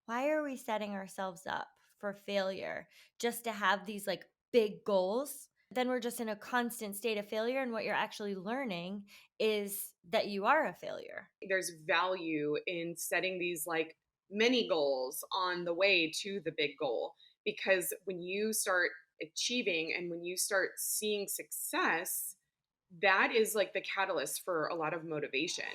why are we setting ourselves up for failure just to have these like big goals? Then we're just in a constant state of failure. And what you're actually learning is that you are a failure. There's value in setting these like mini goals on the way to the big goal, because when you start achieving and when you start seeing success, that is like the catalyst for a lot of motivation.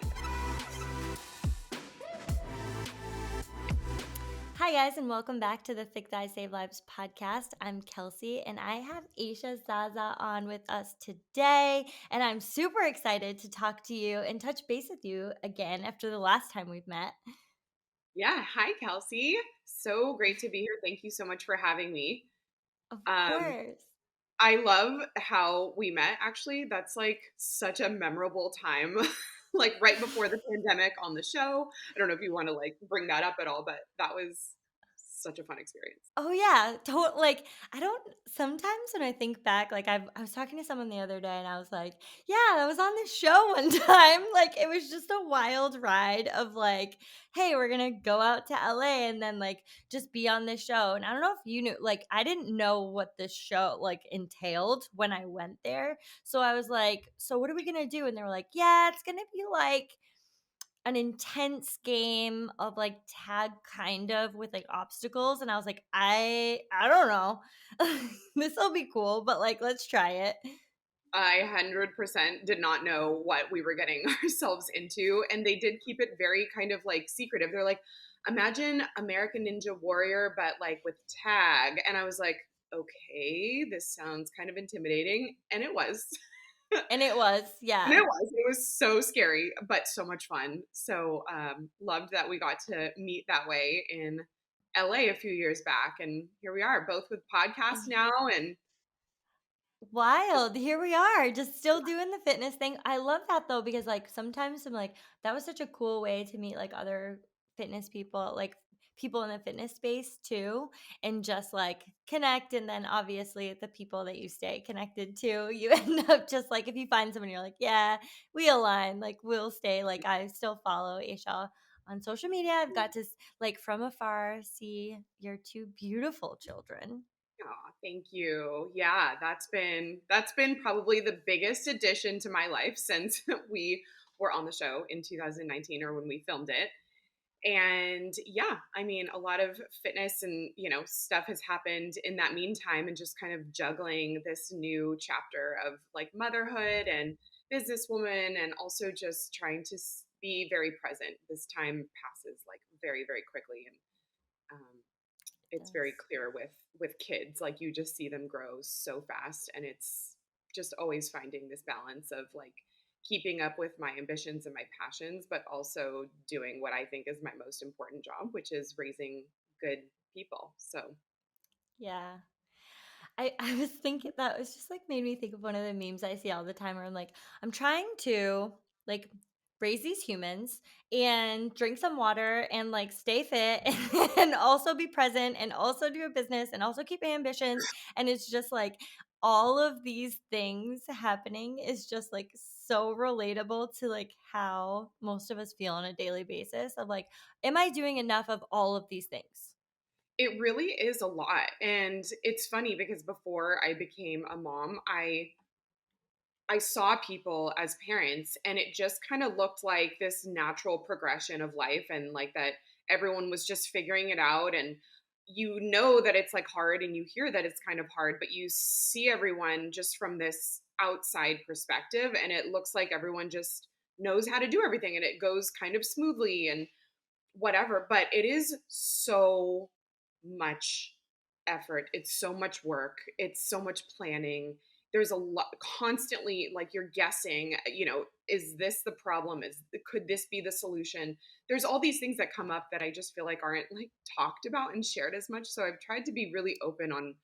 Hi, guys, and welcome back to the Thick Thighs Save Lives podcast. I'm Kelsey, and I have Aisha Zaza on with us today. And I'm super excited to talk to you and touch base with you again after the last time we've met. Yeah. Hi, Kelsey. So great to be here. Thank you so much for having me. Of Um, course. I love how we met, actually. That's like such a memorable time, like right before the pandemic on the show. I don't know if you want to like bring that up at all, but that was such a fun experience. Oh yeah, like I don't. Sometimes when I think back, like I was talking to someone the other day, and I was like, "Yeah, I was on this show one time. Like it was just a wild ride of like, hey, we're gonna go out to LA and then like just be on this show." And I don't know if you knew, like I didn't know what this show like entailed when I went there. So I was like, "So what are we gonna do?" And they were like, "Yeah, it's gonna be like." An intense game of like tag kind of with like obstacles, and I was like, I don't know. This will be cool, but like let's try it. I 100% did not know what we were getting ourselves into. And they did keep it very kind of like secretive. They're like, imagine American Ninja Warrior, but like with tag. And I was like, okay, this sounds kind of intimidating. And it was. And it was, And yeah. it was so scary, but so much fun. So loved that we got to meet that way in LA a few years back. And here we are, both with podcasts now. And Wild. Here we are, just still doing the fitness thing. I love that though, because like sometimes I'm like, that was such a cool way to meet like other fitness people, like people in the fitness space too, and just like connect. And then obviously the people that you stay connected to, you end up just like if you find someone you're like, yeah, we align, like we'll stay. Like I still follow Aisha on social media. I've got to like from afar see your two beautiful children. Aw, thank you. Yeah, that's been probably the biggest addition to my life since we were on the show in 2019, or when we filmed it. And yeah, I mean, a lot of fitness and, stuff has happened in that meantime, and just kind of juggling this new chapter of like motherhood and businesswoman, and also just trying to be very present. This time passes like very, very quickly. And it's very Yes. clear with kids, like you just see them grow so fast, and it's just always finding this balance of like keeping up with my ambitions and my passions, but also doing what I think is my most important job, which is raising good people. So Yeah. I was thinking that was just like made me think of one of the memes I see all the time where I'm like, I'm trying to like raise these humans and drink some water and like stay fit and also be present and also do a business and also keep ambitions. And it's just like all of these things happening is just like so relatable to like how most of us feel on a daily basis of like, am I doing enough of all of these things? it really is a lot. And it's funny because before I became a mom, I saw people as parents, and it just kind of looked like this natural progression of life, and like that everyone was just figuring it out. And you know that it's like hard, and you hear that it's kind of hard, but you see everyone just from this outside perspective, and it looks like everyone just knows how to do everything, and it goes kind of smoothly and whatever. But it is so much effort. It's so much work. It's so much planning. There's a lot constantly, like you're guessing, is this the problem? Could this be the solution? There's all these things that come up that I just feel like aren't like talked about and shared as much. So I've tried to be really open on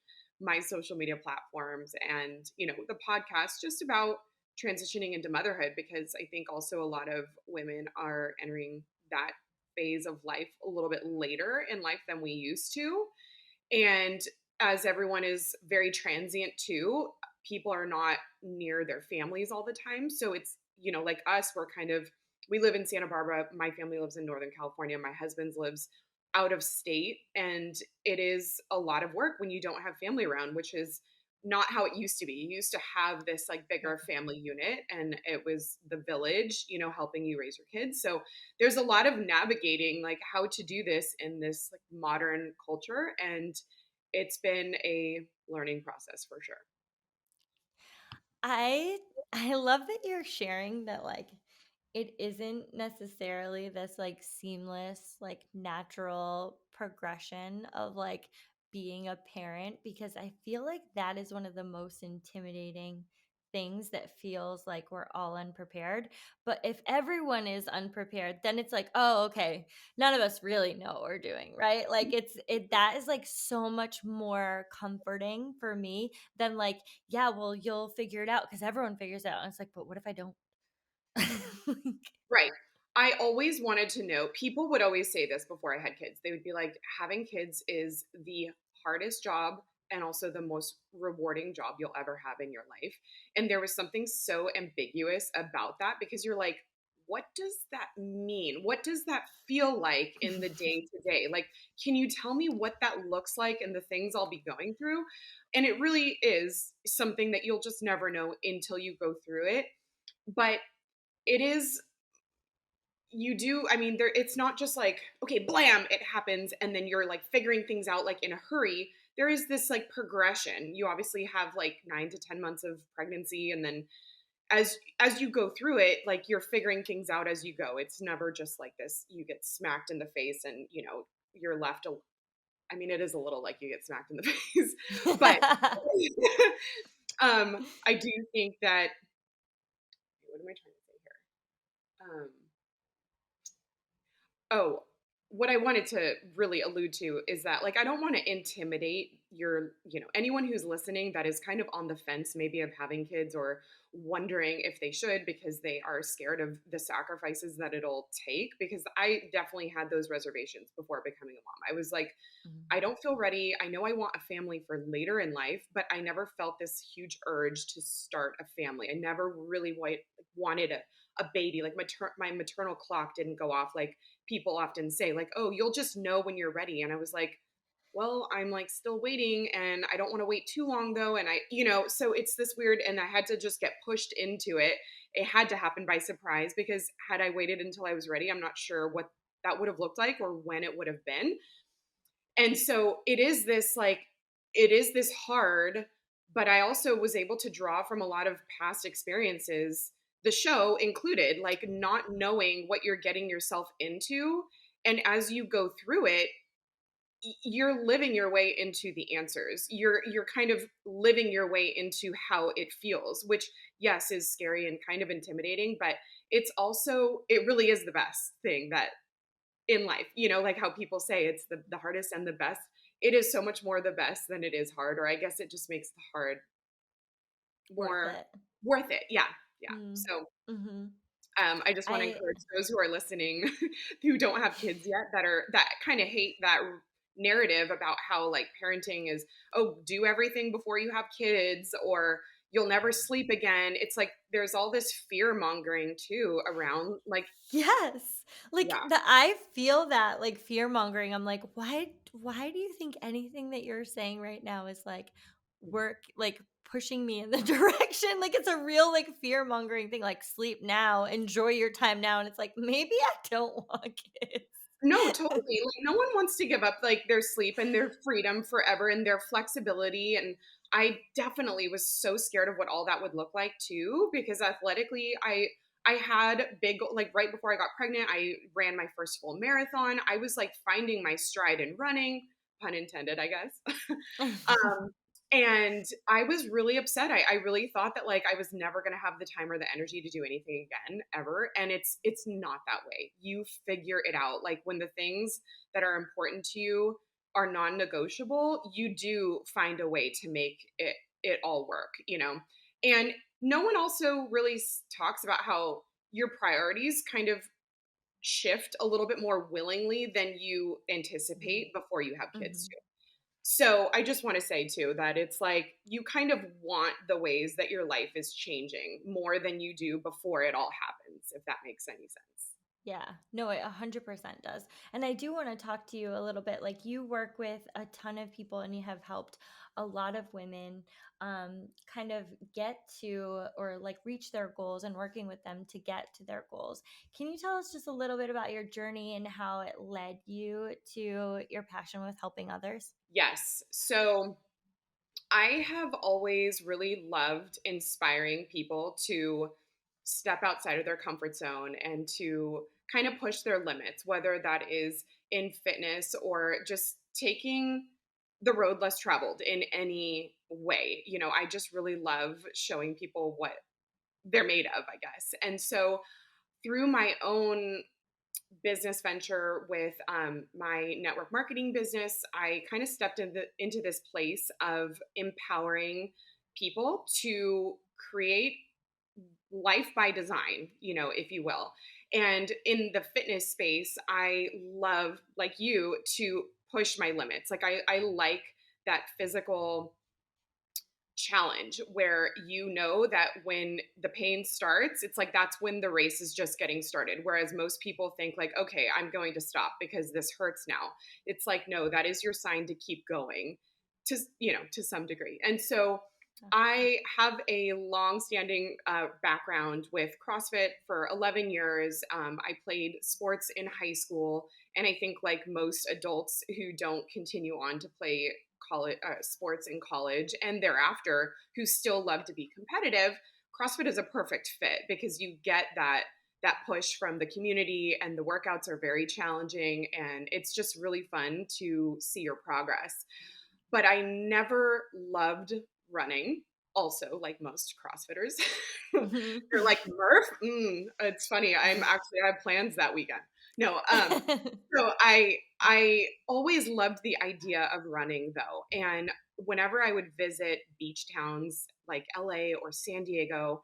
my social media platforms and, the podcast, just about transitioning into motherhood, because I think also a lot of women are entering that phase of life a little bit later in life than we used to. And as everyone is very transient too, people are not near their families all the time. So it's, like us, we live in Santa Barbara. My family lives in Northern California. My husband's lives out of state, and it is a lot of work when you don't have family around, which is not how it used to be. You used to have this like Yeah. bigger family unit, and it was the village, helping you raise your kids. So there's a lot of navigating like how to do this in this like modern culture, and it's been a learning process for sure. I I love that you're sharing that, like, it isn't necessarily this, like, seamless, like, natural progression of, like, being a parent, because I feel like that is one of the most intimidating things, that feels like we're all unprepared. But if everyone is unprepared, then it's like, "Oh, okay, none of us really know what we're doing," right? Like, that is, like, so much more comforting for me than, like, "Yeah, well, you'll figure it out," because everyone figures it out, and it's like, "But what if I don't?" Like, Right. I always wanted to know, people would always say this before I had kids. They would be like, having kids is the hardest job and also the most rewarding job you'll ever have in your life. And there was something so ambiguous about that because you're like, what does that mean? What does that feel like in the day to day? Like, can you tell me what that looks like and the things I'll be going through? And it really is something that you'll just never know until you go through it. But it is, you do, I mean, there, it's not just like, okay, blam, it happens and then you're like figuring things out like in a hurry. There is this like progression. You obviously have like 9 to 10 months of pregnancy, and then as you go through it, like you're figuring things out as you go. It's never just like this, you get smacked in the face and you're left I mean, it is a little like you get smacked in the face, but I do think that, what am I trying to say here? Oh, what I wanted to really allude to is that, like, I don't want to intimidate anyone who's listening that is kind of on the fence, maybe of having kids, or wondering if they should because they are scared of the sacrifices that it'll take. Because I definitely had those reservations before becoming a mom. I was like, Mhm. I don't feel ready. I know I want a family for later in life, but I never felt this huge urge to start a family. I never really wanted a baby. Like my maternal clock didn't go off like people often say, like, oh, you'll just know when you're ready. And I was like, well, I'm like still waiting and I don't want to wait too long though. And so it's this weird, and I had to just get pushed into it. It had to happen by surprise because had I waited until I was ready, I'm not sure what that would have looked like or when it would have been. And so it is this hard, but I also was able to draw from a lot of past experiences, the show included, like not knowing what you're getting yourself into. And as you go through it, you're living your way into the answers. You're kind of living your way into how it feels, which yes is scary and kind of intimidating, but it really is the best thing that in life, like how people say it's the hardest and the best. It is so much more the best than it is hard, or I guess it just makes the hard Worth more it. worth it. Yeah. Yeah. Mm. So Mhm. I just want to I encourage those who are listening who don't have kids yet, that kind of hate that narrative about how like parenting is, oh, do everything before you have kids or you'll never sleep again. It's like there's all this fear mongering too around, like, Yes. Like, yeah. I feel that, like, fear-mongering. I'm like, "Why do you think anything that you're saying right now is, like, pushing me in the direction?" Like, it's a real, like, fear-mongering thing, like, "Sleep now, enjoy your time now," and it's like, "Maybe I don't want kids." No, totally. Like, no one wants to give up, like, their sleep and their freedom forever and their flexibility, and I definitely was so scared of what all that would look like too, because athletically, I had like, right before I got pregnant, I ran my first full marathon. I was, like, finding my stride in running, pun intended, I guess. Um, and I was really upset. I really thought that like I was never going to have the time or the energy to do anything again ever. And it's not that way. You figure it out. Like when the things that are important to you are non-negotiable, you do find a way to make it all work. And no one also really talks about how your priorities kind of shift a little bit more willingly than you Mhm. anticipate before you have kids. Mhm. So I just want to say too that it's like you kind of want the ways that your life is changing more than you do before it all happens, if that makes any sense. Yeah, no, it 100% does. And I do want to talk to you a little bit. Like, you work with a ton of people and you have helped a lot of women kind of get to or like reach their goals and working with them to get to their goals. Can you tell us just a little bit about your journey and how it led you to your passion with helping others? Yes. So I have always really loved inspiring people to step outside of their comfort zone and to kind of push their limits, whether that is in fitness or just taking the road less traveled in any way. I just really love showing people what they're made of, I guess. And so through my own business venture with my network marketing business, I kind of stepped into this place of empowering people to create life by design, if you will. And in the fitness space, I love, like you, to push my limits. Like I like that physical challenge where you know that when the pain starts, it's like that's when the race is just getting started. Whereas most people think, like, okay, I'm going to stop because this hurts now. It's like, no, that is your sign to keep going to some degree. And so I have a long-standing background with CrossFit for 11 years. I played sports in high school, and I think like most adults who don't continue on to play college sports in college and thereafter who still love to be competitive, CrossFit is a perfect fit because you get that push from the community, and the workouts are very challenging, and it's just really fun to see your progress. But I never loved running. Also, like most CrossFitters, they're like, Murph. It's funny. I have plans that weekend. No, so I always loved the idea of running though, and whenever I would visit beach towns like LA or San Diego,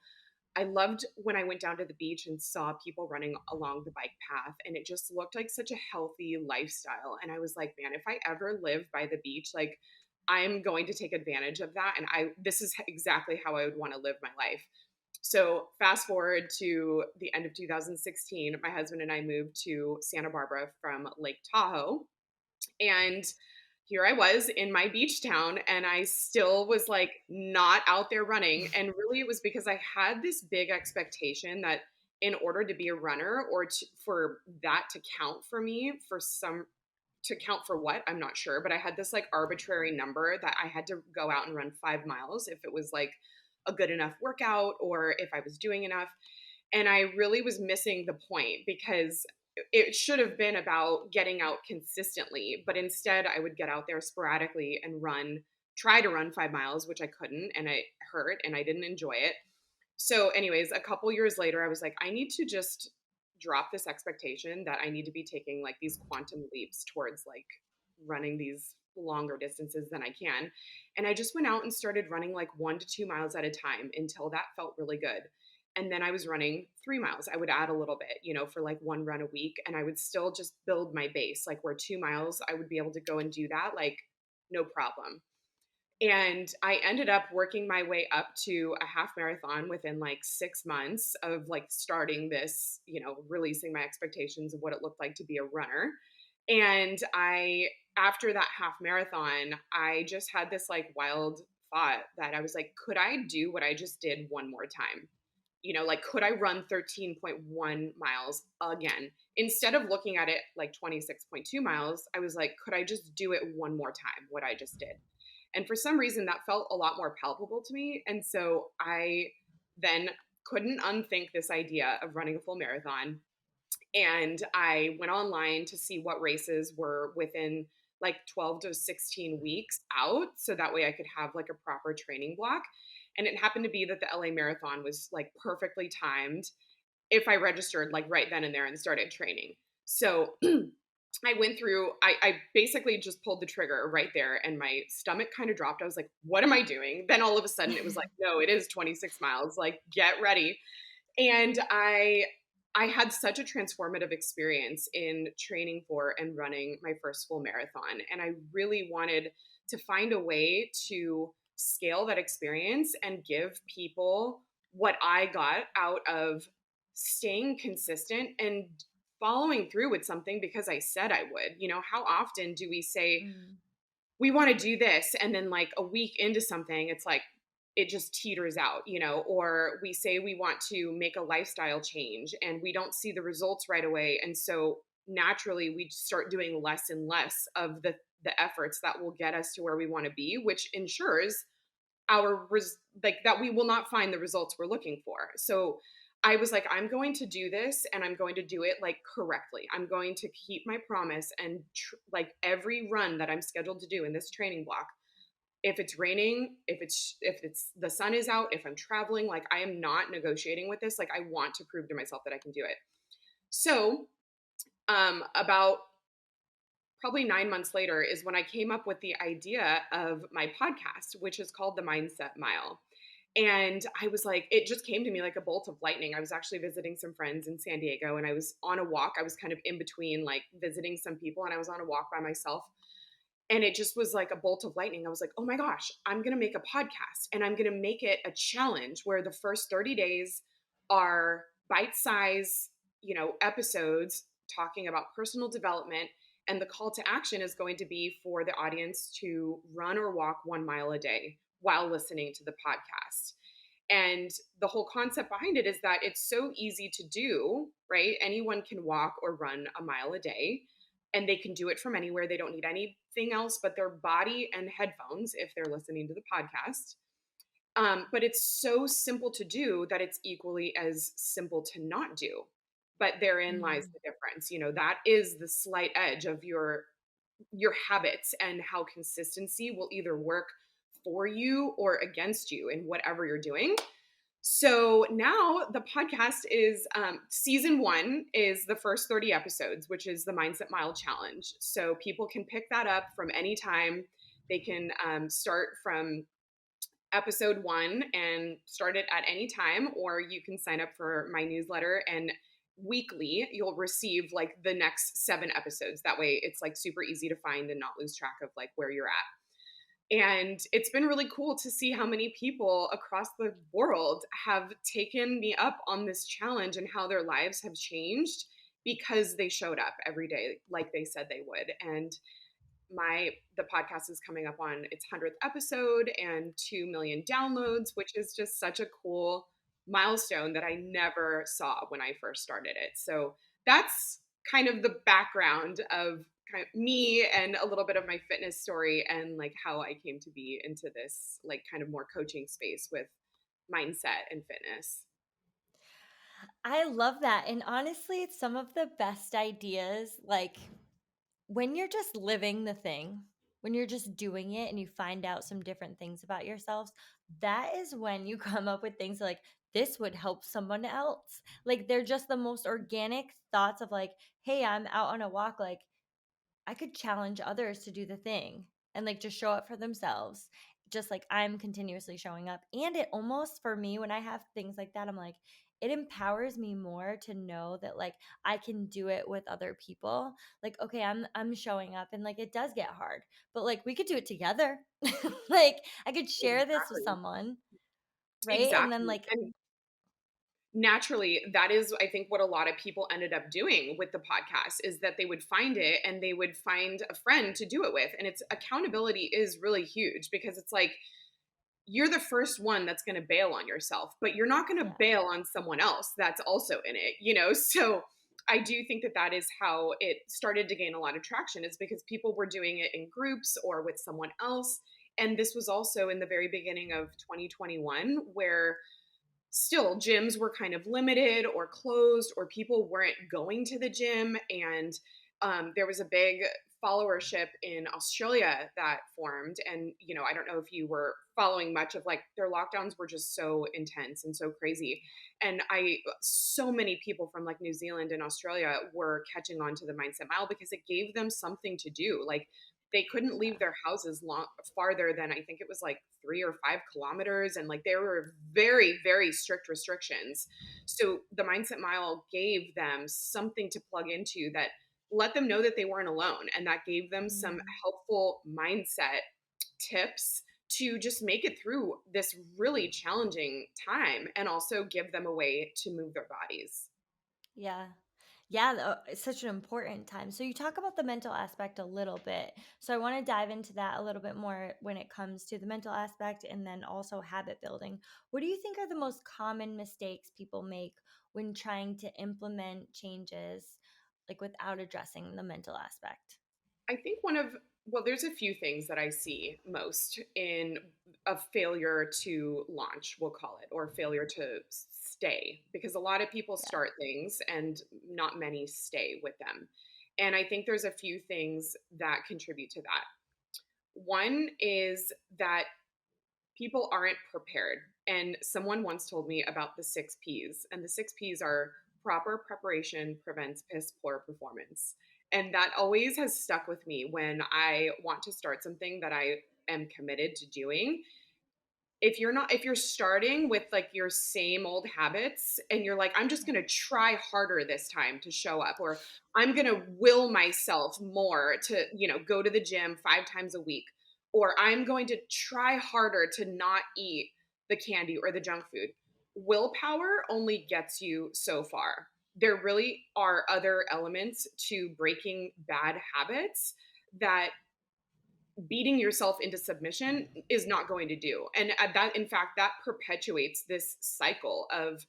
I loved when I went down to the beach and saw people running along the bike path, and it just looked like such a healthy lifestyle. And I was like, man, if I ever live by the beach, like I'm going to take advantage of that. And this is exactly how I would want to live my life. So fast forward to the end of 2016, my husband and I moved to Santa Barbara from Lake Tahoe, and here I was in my beach town, and I still was like not out there running. And really, it was because I had this big expectation that in order to be a runner or for that to count for me, to count for what, I'm not sure, but I had this like arbitrary number that I had to go out and run 5 miles if it was like a good enough workout or if I was doing enough. And I really was missing the point because it should have been about getting out consistently, but instead I would get out there sporadically and try to run 5 miles, which I couldn't, and it hurt and I didn't enjoy it. So, anyways, a couple years later, I was like, I need to just drop this expectation that I need to be taking like these quantum leaps towards like running these longer distances than I can. And I just went out and started running like 1 to 2 miles at a time until that felt really good. And then I was running 3 miles. I would add a little bit, for like one run a week. And I would still just build my base, like where 2 miles, I would be able to go and do that, like no problem. And I ended up working my way up to a half marathon within like 6 months of like starting this, releasing my expectations of what it looked like to be a runner. And after that half marathon, I just had this like wild thought that I was like, could I do what I just did one more time? Like, could I run 13.1 miles again? Instead of looking at it like 26.2 miles, I was like, could I just do it one more time, what I just did? And for some reason, that felt a lot more palpable to me. And so I then couldn't unthink this idea of running a full marathon. And I went online to see what races were within like 12 to 16 weeks out. So that way I could have like a proper training block. And it happened to be that the LA Marathon was like perfectly timed if I registered like right then and there and started training. So I went through, I basically just pulled the trigger right there, and my stomach kind of dropped. I was like, what am I doing? Then all of a sudden it was like, no, it is 26 miles. Like, get ready. And I had such a transformative experience in training for and running my first full marathon. And I really wanted to find a way to scale that experience and give people what I got out of staying consistent and following through with something because I said I would. How often do we say, Mm. we want to do this, and then like a week into something, it's like it just teeters out, or we say we want to make a lifestyle change and we don't see the results right away. And so naturally we start doing less and less of the efforts that will get us to where we want to be, which ensures like that we will not find the results we're looking for. So I was like, I'm going to do this and I'm going to do it like correctly. I'm going to keep my promise and like every run that I'm scheduled to do in this training block. If it's raining, if it's the sun is out, if I'm traveling, like I am not negotiating with this. Like I want to prove to myself that I can do it. So, about probably 9 months later is when I came up with the idea of my podcast, which is called the Mindset Mile. And I was like, it just came to me like a bolt of lightning. I was actually visiting some friends in San Diego and I was on a walk. I was kind of in between like visiting some people and I was on a walk by myself. And it just was like a bolt of lightning. I was like, oh my gosh, I'm going to make a podcast and I'm going to make it a challenge where the first 30 days are bite size, episodes talking about personal development. And the call to action is going to be for the audience to run or walk 1 mile a day while listening to the podcast. And the whole concept behind it is that it's so easy to do, right? Anyone can walk or run a mile a day and they can do it from anywhere. They don't need anything else but their body and headphones if they're listening to the podcast. But it's so simple to do that it's equally as simple to not do. But therein lies Mhm. the difference. That is the slight edge of your habits and how consistency will either work for you or against you in whatever you're doing. So now the podcast is season one is the first 30 episodes, which is the Mindset Mile Challenge. So people can pick that up from any time. They can start from episode one and start it at any time, or you can sign up for my newsletter and weekly you'll receive like the next 7 episodes. That way it's like super easy to find and not lose track of like where you're at. And it's been really cool to see how many people across the world have taken me up on this challenge and how their lives have changed because they showed up every day like they said they would. And the podcast is coming up on its 100th episode and 2 million downloads, which is just such a cool milestone that I never saw when I first started it. So that's kind of the background of kind of me and a little bit of my fitness story and like how I came to be into this like kind of more coaching space with mindset and fitness. I love that. And honestly, it's some of the best ideas. Like when you're just living the thing, when you're just doing it and you find out some different things about yourselves, that is when you come up with things like, this would help someone else. Like they're just the most organic thoughts of like, hey, I'm out on a walk. Like I could challenge others to do the thing and like just show up for themselves, just like I'm continuously showing up. And it almost for me, when I have things like that, I'm like, it empowers me more to know that like I can do it with other people. Like, okay, I'm showing up and like it does get hard, but like we could do it together. Like I could share this with Exactly. someone, right? And then Exactly. like, And naturally, that is I think what a lot of people ended up doing with the podcast is that they would find it and they would find a friend to do it with. And it's accountability is really huge because it's like you're the first one that's going to bail on yourself, but you're not going to yeah. bail on someone else that's also in it. So I do think that that is how it started to gain a lot of traction, is because people were doing it in groups or with someone else. And this was also in the very beginning of 2021, where still gyms were kind of limited or closed, or people weren't going to the gym. And there was a big followership in Australia that formed. And, I don't know if you were following much of like their lockdowns were just so intense and so crazy. And so many people from like New Zealand and Australia were catching on to the Mindset Mile because it gave them something to do. Like they couldn't leave Yeah. their houses farther than I think it was like 3 or 5 kilometers. And like there were very, very strict restrictions. So the Mindset Mile gave them something to plug into that let them know that they weren't alone. And that gave them some Mm. helpful mindset tips to just make it through this really challenging time and also give them a way to move their bodies. Yeah. Yeah, it's such an important time. So you talk about the mental aspect a little bit. So I want to dive into that a little bit more when it comes to the mental aspect and then also habit building. What do you think are the most common mistakes people make when trying to implement changes like without addressing the mental aspect? I think well, there's a few things that I see most in a failure to launch, we'll call it, or failure to stay, because a lot of people Yeah. start things and not many stay with them. And I think there's a few things that contribute to that. One is that people aren't prepared. And someone once told me about the 6 P's, and the 6 P's are proper preparation prevents piss poor performance. And that always has stuck with me when I want to start something that I am committed to doing. If you're starting with like your same old habits and you're like, I'm just going to try harder this time to show up, or I'm going to will myself more to, go to the gym 5 times a week, or I'm going to try harder to not eat the candy or the junk food. Willpower only gets you so far. There really are other elements to breaking bad habits that beating yourself into submission is not going to do. And that, in fact, that perpetuates this cycle of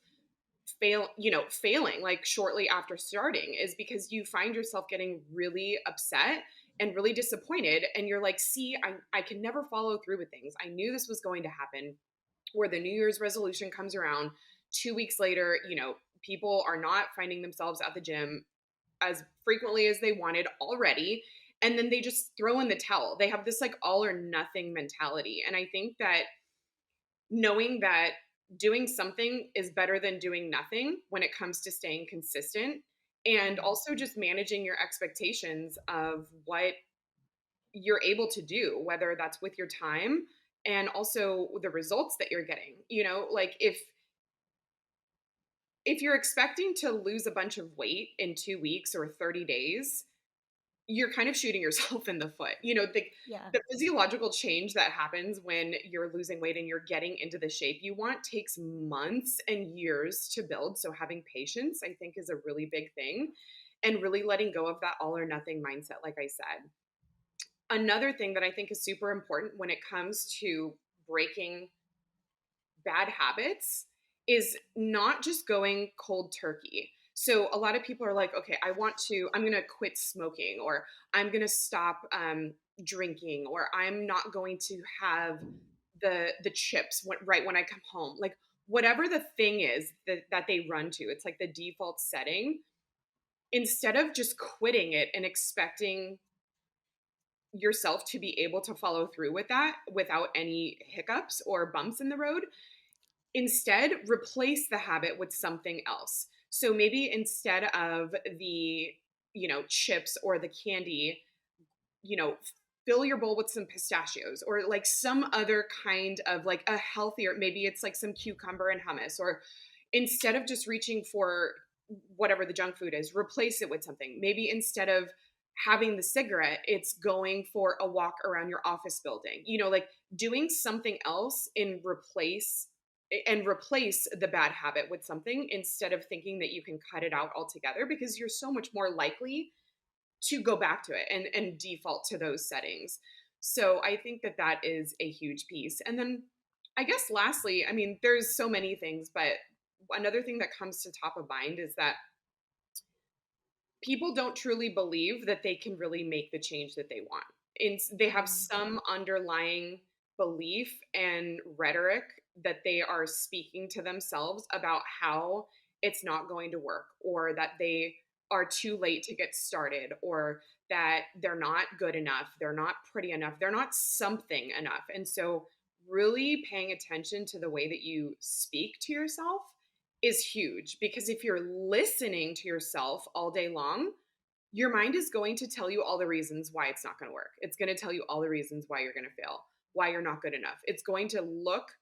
failing like shortly after starting, is because you find yourself getting really upset and really disappointed, and you're like, see, I can never follow through with things. I knew this was going to happen. Where the New Year's resolution comes around, 2 weeks later, people are not finding themselves at the gym as frequently as they wanted already, and then they just throw in the towel. They have this like all or nothing mentality, and I think that knowing that doing something is better than doing nothing when it comes to staying consistent, and Mhm. also just managing your expectations of what you're able to do, whether that's with your time and also the results that you're getting. Like if you're expecting to lose a bunch of weight in 2 weeks or 30 days, you're kind of shooting yourself in the foot. Yeah. The physiological change that happens when you're losing weight and you're getting into the shape you want takes months and years to build. So having patience, I think, is a really big thing, and really letting go of that all or nothing mindset, like I said. Another thing that I think is super important when it comes to breaking bad habits is not just going cold turkey. So a lot of people are like, okay, I'm going to quit smoking, or I'm going to stop drinking, or I'm not going to have the chips right when I come home. Like whatever the thing is that they run to, it's like the default setting. Instead of just quitting it and expecting yourself to be able to follow through with that without any hiccups or bumps in the road, instead, replace the habit with something else. So maybe instead of the, chips or the candy, you know, fill your bowl with some pistachios, or like some other kind of like a healthier, maybe it's like some cucumber and hummus, or instead of just reaching for whatever the junk food is, replace it with something. Maybe instead of having the cigarette, it's going for a walk around your office building. Like doing something else replace the bad habit with something, instead of thinking that you can cut it out altogether, because you're so much more likely to go back to it and default to those settings. So I think that that is a huge piece. And then I guess lastly, I mean, there's so many things, but another thing that comes to top of mind is that people don't truly believe that they can really make the change that they want. And they have Mhm. some underlying belief and rhetoric that they are speaking to themselves about how it's not going to work, or that they are too late to get started, or that they're not good enough, they're not pretty enough, they're not something enough. And so, really paying attention to the way that you speak to yourself is huge, because if you're listening to yourself all day long, your mind is going to tell you all the reasons why it's not going to work. It's going to tell you all the reasons why you're going to fail, why you're not good enough. It's going to look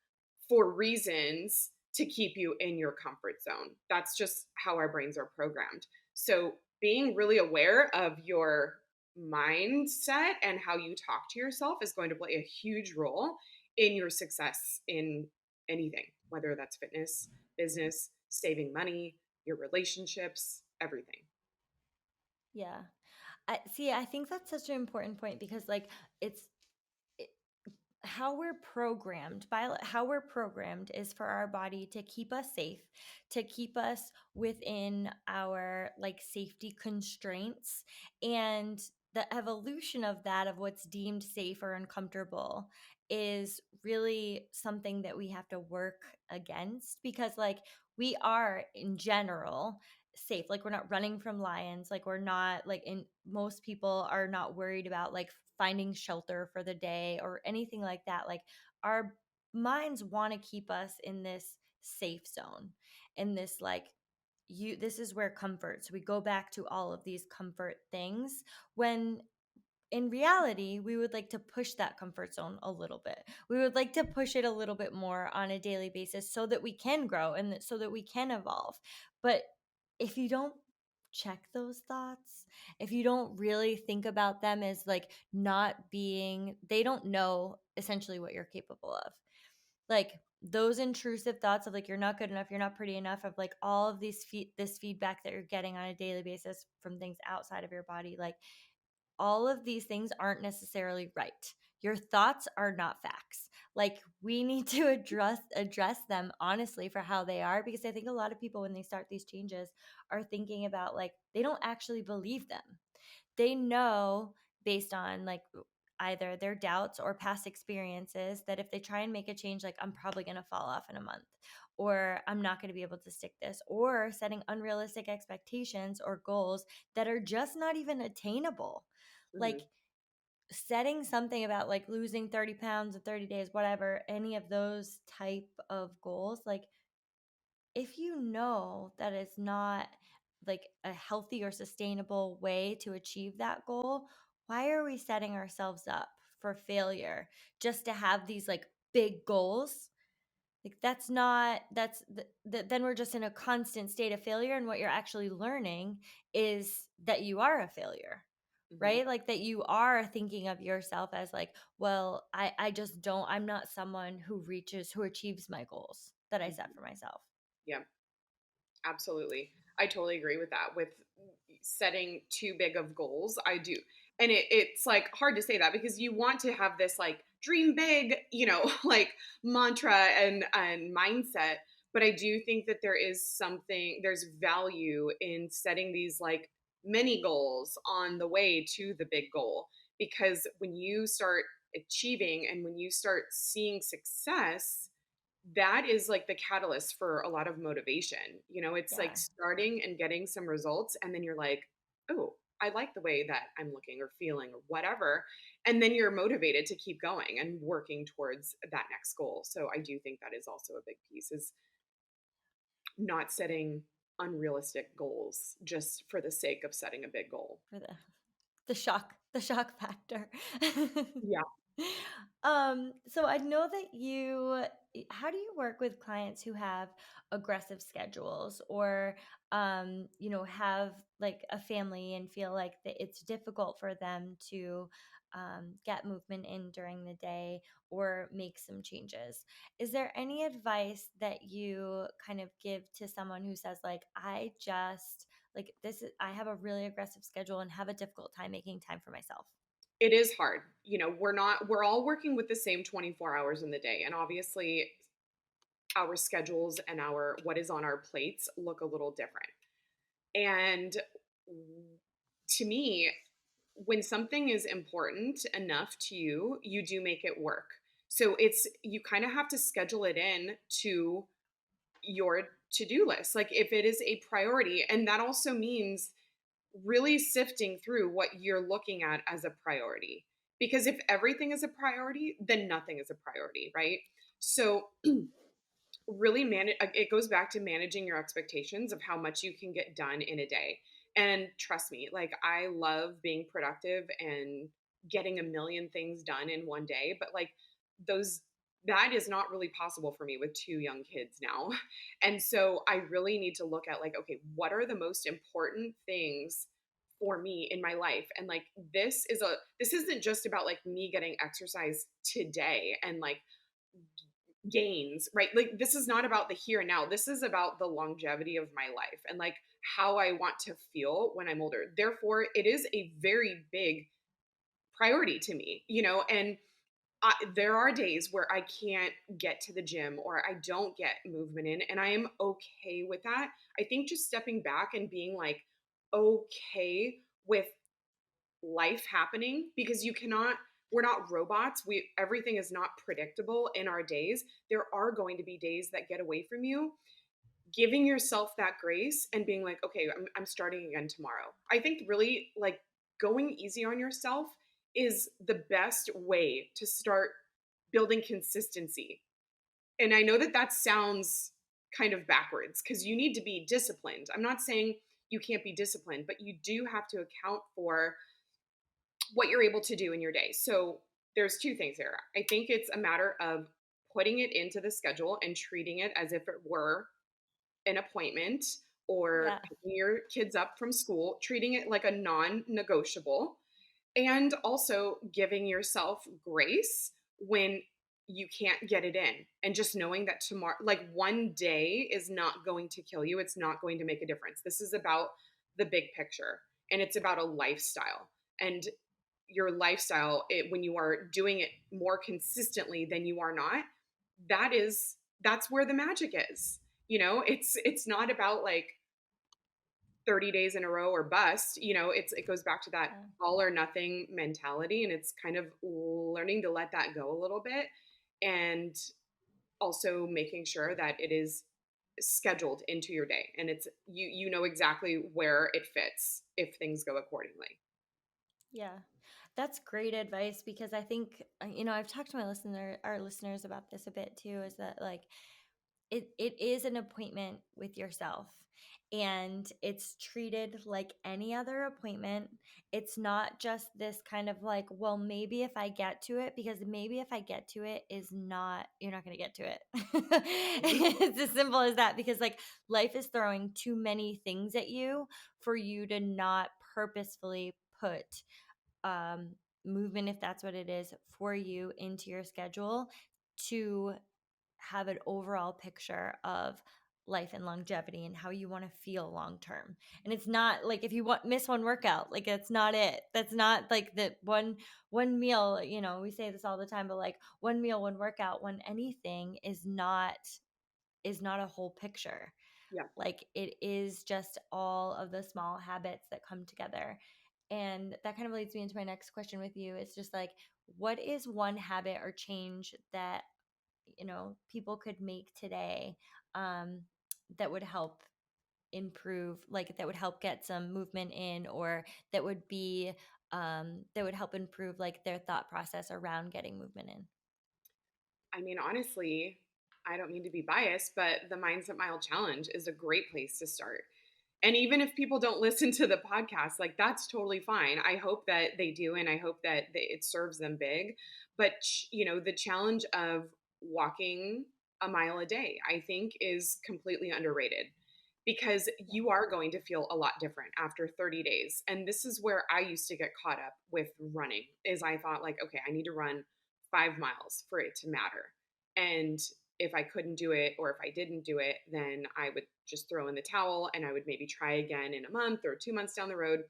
for reasons to keep you in your comfort zone. That's just how our brains are programmed. So, being really aware of your mindset and how you talk to yourself is going to play a huge role in your success in anything, whether that's fitness, business, saving money, your relationships, everything. Yeah. I think that's such an important point because like it's it, how we're programmed how we're programmed is for our body to keep us safe, to keep us within our like safety constraints, and the evolution of that, of what's deemed safe or uncomfortable, is really something that we have to work against, because like we are in general safe. Like we're not running from lions, like we're not like in most people are not worried about like finding shelter for the day or anything like that. Like our minds want to keep us in this safe zone, in this like this is where comfort. So we go back to all of these comfort things when in reality, we would like to push that comfort zone a little bit. We would like to push it a little bit more on a daily basis so that we can grow and so that we can evolve. But if you don't check those thoughts, if you don't really think about them as like not being, they don't know essentially what you're capable of. Like those intrusive thoughts of like you're not good enough, you're not pretty enough, of like all of this feedback that you're getting on a daily basis from things outside of your body, like all of these things aren't necessarily right. Your thoughts are not facts. Like we need to address them honestly for how they are, because I think a lot of people when they start these changes are thinking about like they don't actually believe them. They know based on like either their doubts or past experiences that if they try and make a change, like I'm probably going to fall off in a month, or I'm not going to be able to stick this, or setting unrealistic expectations or goals that are just not even attainable. Like Hmm. setting something about like losing 30 pounds in 30 days, whatever, any of those type of goals, like if you know that it's not like a healthy or sustainable way to achieve that goal, why are we setting ourselves up for failure just to have these like big goals? Like that's not then we're just in a constant state of failure, and what you're actually learning is that you are a failure, Hmm. right? Like that you are thinking of yourself as like, well, I just don't, I'm not someone who achieves my goals that I set Hmm. for myself. Yeah. Absolutely. I totally agree with that. With setting too big of goals, I do. And it's like hard to say that because you want to have this like dream big, like mantra and mindset. But I do think that there's value in setting these like mini goals on the way to the big goal. Because when you start achieving and when you start seeing success, that is like the catalyst for a lot of motivation. It's like Yeah. starting and getting some results, and then you're like, oh, I like the way that I'm looking or feeling or whatever. And then you're motivated to keep going and working towards that next goal. So I do think that is also a big piece is not setting unrealistic goals just for the sake of setting a big goal. For the shock factor. Yeah. So I know that how do you work with clients who have aggressive schedules, or have like a family and feel like that it's difficult for them to get movement in during the day or make some changes? Is there any advice that you kind of give to someone who says like, I have a really aggressive schedule and have a difficult time making time for myself? It is hard. We're all working with the same 24 hours in the day. And obviously our schedules and our what is on our plates look a little different. And to me, when something is important enough to you, you do make it work. So you kind of have to schedule it in to your to-do list. Like if it is a priority, and that also means really sifting through what you're looking at as a priority. Because if everything is a priority, then nothing is a priority, right? So really manage it goes back to managing your expectations of how much you can get done in a day. And trust me, like I love being productive and getting a million things done in one day, but like those that is not really possible for me with two young kids now. And so I really need to look at like, okay, what are the most important things for me in my life? And like this isn't just about like me getting exercise today and like gains, right? Like this is not about the here and now. This is about the longevity of my life and like how I want to feel when I'm older. Therefore, it is a very big priority to me, and there are days where I can't get to the gym or I don't get movement in, and I am okay with that. I think just stepping back and being like okay with life happening because we're not robots. Everything is not predictable in our days. There are going to be days that get away from you. Giving yourself that grace and being like, okay, I'm starting again tomorrow. I think really like going easy on yourself is the best way to start building consistency. And I know that that sounds kind of backwards because you need to be disciplined. I'm not saying you can't be disciplined, but you do have to account for what you're able to do in your day. So there's two things there. I think it's a matter of putting it into the schedule and treating it as if it were an appointment or Yeah. picking your kids up from school, treating it like a non negotiable, and also giving yourself grace when you can't get it in. And just knowing that tomorrow, like one day is not going to kill you, it's not going to make a difference. This is about the big picture and it's about a lifestyle. And your lifestyle, when you are doing it more consistently than you are not, that's where the magic is. It's not about like 30 days in a row or bust. It goes back to that Yeah. all or nothing mentality, and it's kind of learning to let that go a little bit, and also making sure that it is scheduled into your day and you know exactly where it fits if things go accordingly. Yeah. That's great advice because I think I've talked to our listeners about this a bit too, is that like it is an appointment with yourself, and it's treated like any other appointment. It's not just this kind of like, well, maybe if I get to it, because maybe if I get to it is not, you're not going to get to it. Mhm. It's as simple as that, because like life is throwing too many things at you for you to not purposefully put um, movement, if that's what it is, for you into your schedule to have an overall picture of life and longevity and how you want to feel long term. And it's not like if you miss one workout, like that's not it. That's not like the one meal, we say this all the time, but like one meal, one workout, one anything is not a whole picture. Yeah. Like it is just all of the small habits that come together. And that kind of leads me into my next question with you. It's just like, what is one habit or change that people could make today, um, that would help improve, like that would help get some movement in, or that would help improve like their thought process around getting movement in? I mean, honestly, I don't mean to be biased, but the Mindset Mile Challenge is a great place to start. And even if people don't listen to the podcast, like that's totally fine. I hope that they do, and I hope that it serves them big. But, the challenge of walking a mile a day, I think, is completely underrated because Yeah. you are going to feel a lot different after 30 days. And this is where I used to get caught up with running is I thought like, okay, I need to run 5 miles for it to matter. And if I couldn't do it or if I didn't do it, then I would just throw in the towel and I would maybe try again in a month or 2 months down the road.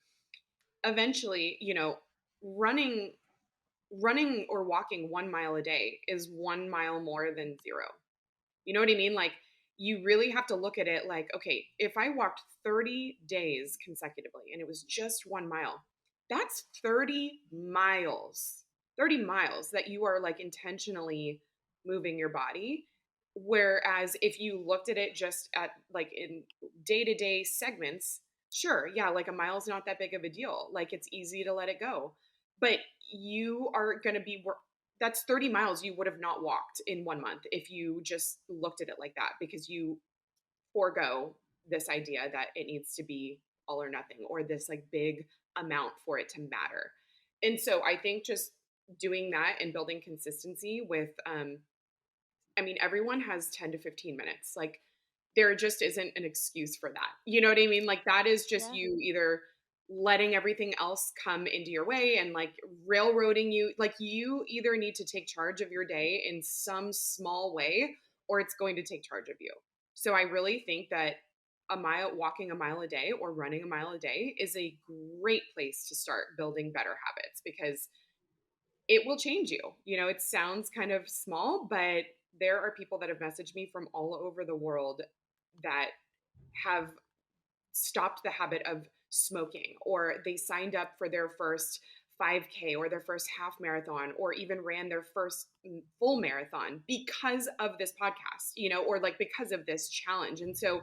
Eventually, running running or walking 1 mile a day is 1 mile more than zero. You know what I mean? Like you really have to look at it like, okay, if I walked 30 days consecutively and it was just 1 mile, that's 30 miles. 30 miles that you are like intentionally moving your body. Whereas if you looked at it just at like in day to day segments, sure, yeah, like a mile is not that big of a deal. Like it's easy to let it go. But you are going to be that's 30 miles you would have not walked in 1 month if you just looked at it like that because you forego this idea that it needs to be all or nothing or this like big amount for it to matter. And so I think just doing that and building consistency with I mean everyone has 10 to 15 minutes. Like there just isn't an excuse for that. You know what I mean? Like that is just Yeah. you either letting everything else come into your way and like railroading you. Like you either need to take charge of your day in some small way or it's going to take charge of you. So I really think that walking a mile a day or running a mile a day is a great place to start building better habits because it will change you. You know, it sounds kind of small, but there are people that have messaged me from all over the world that have stopped the habit of smoking, or they signed up for their first 5K or their first half marathon, or even ran their first full marathon because of this podcast, you know, or like because of this challenge. And so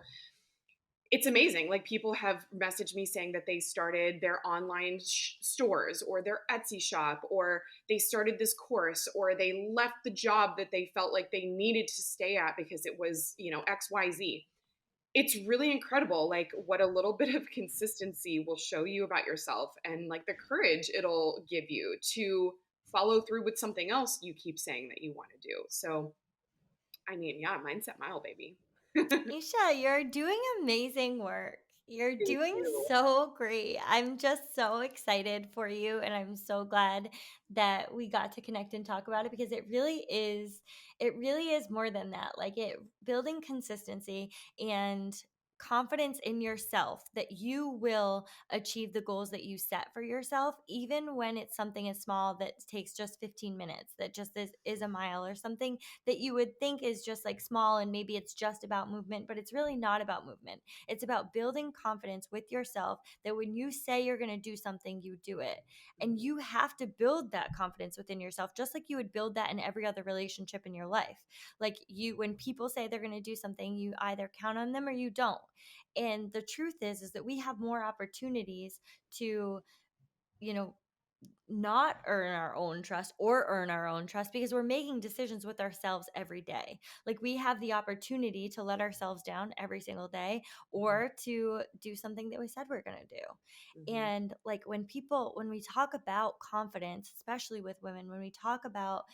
it's amazing. Like people have messaged me saying that they started their online stores or their Etsy shop, or they started this course, or they left the job that they felt like they needed to stay at because it was, you know, XYZ. It's really incredible, like what a little bit of consistency will show you about yourself and like the courage it'll give you to follow through with something else you keep saying that you want to do. So, I mean, yeah, mindset mile, baby. Thank Isha, you're doing amazing work. You're doing you. so great. I'm just so excited for you and I'm so glad that we got to connect and talk about it because it really is more than that. Like it building consistency and confidence in yourself that you will achieve the goals that you set for yourself even when it's something as small that takes just 15 minutes that just is a mile or something that you would think is just like small and maybe it's just about movement, but it's really not about movement. It's about building confidence with yourself that when you say you're going to do something, you do it. And Mhm. you have to build that confidence within yourself, just like you would build that in every other relationship in your life. Like when people say they're going to do something, you either count on them or you don't. And the truth is that we have more opportunities to, you know, not earn our own trust or earn our own trust because we're making decisions with ourselves every day. Like we have the opportunity to let ourselves down every single day or to do something that we said we're going to do. Mhm. And like when we talk about confidence, especially with women, when we talk about,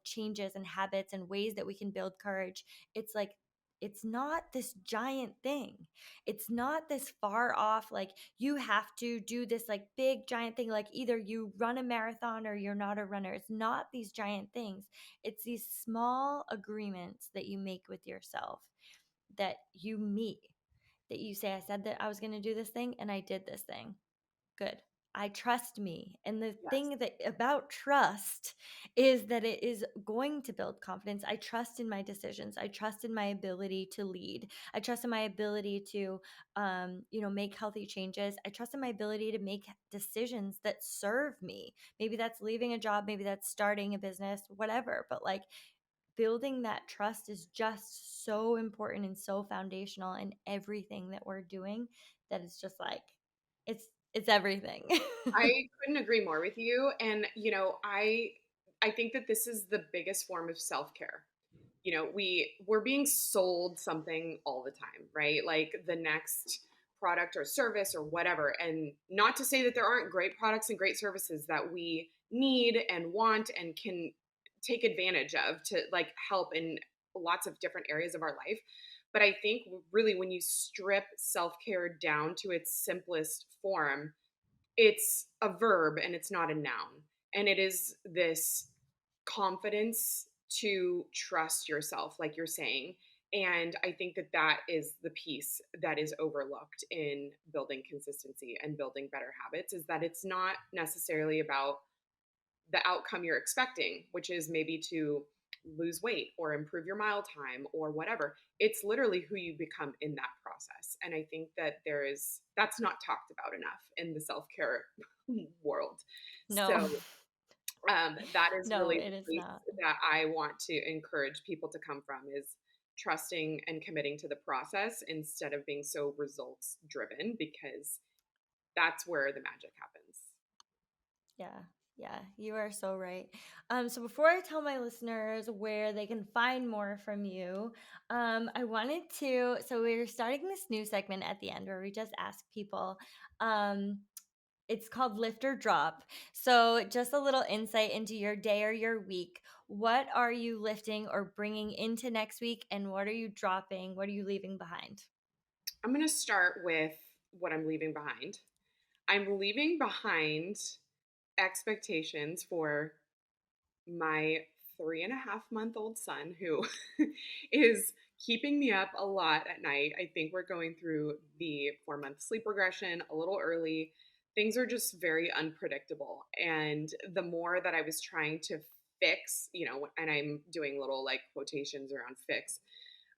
changes and habits and ways that we can build courage, it's like, it's not this giant thing. It's not this far off, like you have to do this like big giant thing, like either you run a marathon or you're not a runner. It's not these giant things. It's these small agreements that you make with yourself, that you meet, that you say, I said that I was going to do this thing and I did this thing. Good. I trust me. And the Yes. thing that about trust is that it is going to build confidence. I trust in my decisions. I trust in my ability to lead. I trust in my ability to make healthy changes. I trust in my ability to make decisions that serve me. Maybe that's leaving a job, maybe that's starting a business, whatever. But like building that trust is just so important and so foundational in everything that we're doing, that it's just like it's everything. I couldn't agree more with you. And, you know, I think that this is the biggest form of self-care. You know, we're being sold something all the time, right? Like the next product or service or whatever. And not to say that there aren't great products and great services that we need and want and can take advantage of to like help in lots of different areas of our life. But I think really when you strip self-care down to its simplest form, it's a verb and it's not a noun. And it is this confidence to trust yourself, like you're saying. And I think that that is the piece that is overlooked in building consistency and building better habits, is that it's not necessarily about the outcome you're expecting, which is maybe to lose weight or improve your mile time or whatever. It's literally who you become in that process. And I think that that's not talked about enough in the self care world. No. So that is No, really it the is place not. that I want to encourage people to come from, is trusting and committing to the process instead of being so results driven, because that's where the magic happens. Yeah. Yeah, you are so right. So before I tell my listeners where they can find more from you, I wanted to. So we're starting this new segment at the end where we just ask people. Um, It's called Lift or Drop. So, just a little insight into your day or your week. What are you lifting or bringing into next week? And what are you dropping? What are you leaving behind? I'm going to start with what I'm leaving behind. I'm leaving behind expectations for my 3.5-month-old son who is keeping me up a lot at night. I think we're going through the 4-month sleep regression a little early. Things are just very unpredictable. And the more that I was trying to fix, and I'm doing little like quotations around fix,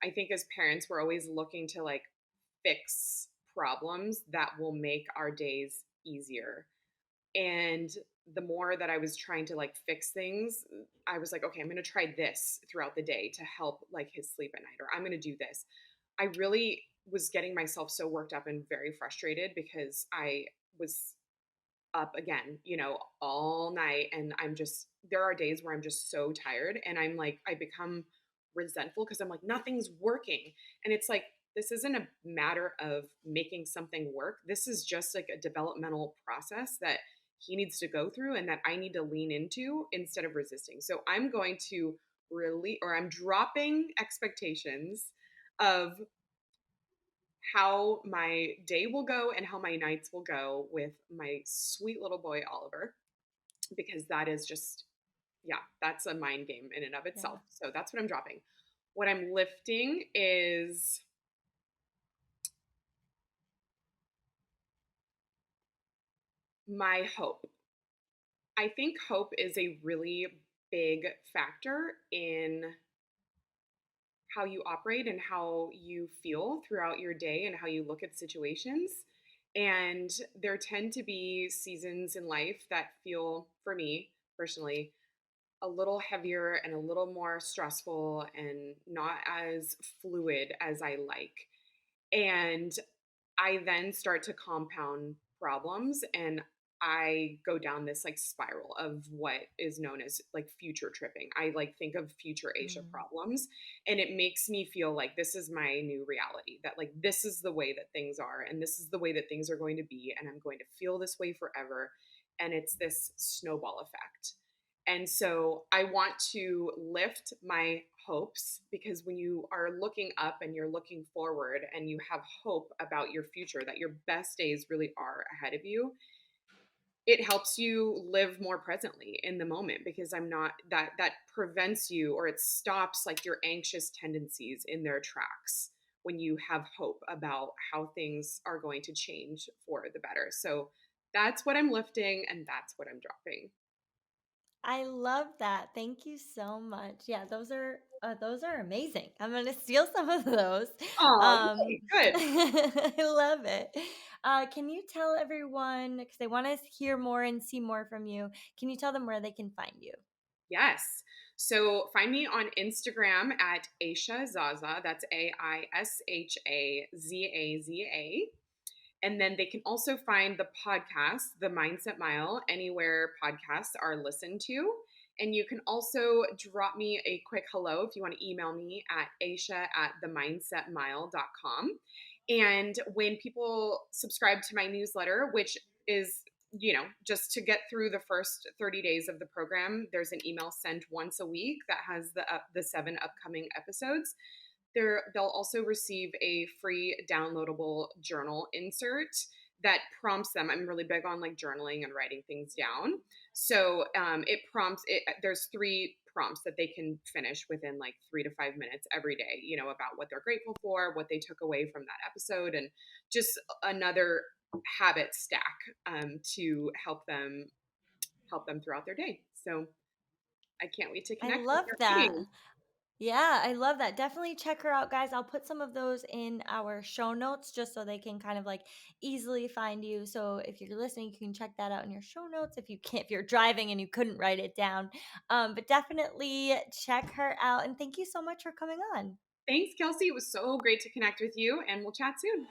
I think as parents, we're always looking to like fix problems that will make our days easier. And the more that I was trying to like fix things, I was like, okay, I'm going to try this throughout the day to help like his sleep at night, or I'm going to do this. I really was getting myself so worked up and very frustrated because I was up again, all night. And there are days where I'm just so tired and I'm like, I become resentful because I'm like, nothing's working. And it's like, this isn't a matter of making something work. This is just like a developmental process that he needs to go through and that I need to lean into instead of resisting. So I'm going to I'm dropping expectations of how my day will go and how my nights will go with my sweet little boy Oliver, because that is just, yeah, that's a mind game in and of Yeah. itself. So that's what I'm dropping. What I'm lifting is my hope. I think hope is a really big factor in how you operate and how you feel throughout your day and how you look at situations. And there tend to be seasons in life that feel, for me personally, a little heavier and a little more stressful and not as fluid as I like. And I then start to compound problems and I go down this like spiral of what is known as like future tripping. I like think of future Aisha Mm. problems and it makes me feel like this is my new reality, that like this is the way that things are and this is the way that things are going to be and I'm going to feel this way forever. And it's this snowball effect. And so I want to lift my hopes because when you are looking up and you're looking forward and you have hope about your future, that your best days really are ahead of you, it helps you live more presently in the moment because I'm not that prevents you or it stops like your anxious tendencies in their tracks when you have hope about how things are going to change for the better. So that's what I'm lifting and that's what I'm dropping. I love that. Thank you so much. Yeah, those are amazing. I'm gonna steal some of those. Oh, Um, yay, good. I love it. Can you tell everyone because they want to hear more and see more from you? Can you tell them where they can find you? Yes. So find me on Instagram at Aisha Zaza. That's AISHAZAZA. And then they can also find the podcast, The Mindset Mile, anywhere podcasts are listened to. And you can also drop me a quick hello if you want to email me at aisha at themindsetmile.com. And when people subscribe to my newsletter, which is, just to get through the first 30 days of the program, there's an email sent once a week that has the 7 upcoming episodes. They'll also receive a free downloadable journal insert that prompts them. I'm really big on like journaling and writing things down. So it prompts it. There's 3 prompts that they can finish within like 3 to 5 minutes every day. About what they're grateful for, what they took away from that episode, and just another habit stack to help them throughout their day. So I can't wait to I connect and love start that. reading. Yeah, I love that. Definitely check her out, guys. I'll put some of those in our show notes just so they can kind of like easily find you. So if you're listening, you can check that out in your show notes if you can't, if you're driving and you couldn't write it down. But definitely check her out. And thank you so much for coming on. Thanks, Kelsey. It was so great to connect with you, and we'll chat soon.